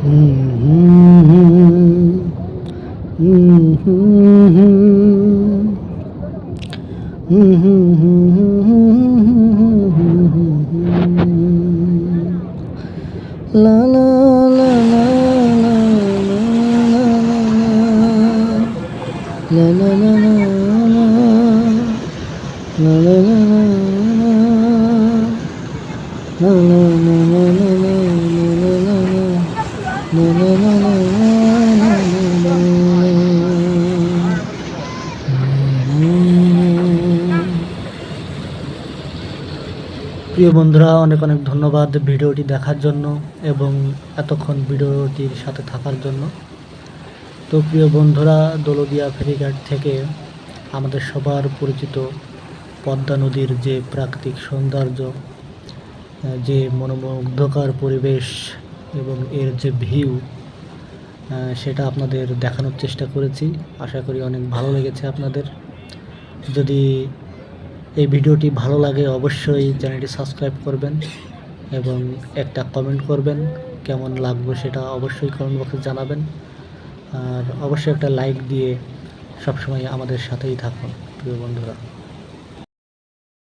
লা লা লা লা লা লা লা লা লা লা প্রিয় বন্ধুরা, অনেক অনেক ধন্যবাদ ভিডিওটি দেখার জন্য এবং এতক্ষণ ভিডিওটির সাথে থাকার জন্য। তো প্রিয় বন্ধুরা, দৌলতদিয়া ফেরিঘাট থেকে আমাদের সবার পরিচিত পদ্মা নদীর যে প্রাকৃতিক সৌন্দর্য, যে মনোমুগ্ধকর পরিবেশ এবং এর যে ভিউ, সেটা আপনাদের দেখানোর চেষ্টা করেছি। আশা করি অনেক ভালো লেগেছে আপনাদের। যদি এই ভিডিওটি ভালো লাগে অবশ্যই চ্যানেলটি সাবস্ক্রাইব করবেন এবং একটা কমেন্ট করবেন, কেমন লাগবে সেটা অবশ্যই কমেন্ট বক্সে জানাবেন। আর অবশ্যই একটা লাইক দিয়ে সবসময় আমাদের সাথেই থাকুন প্রিয় বন্ধুরা।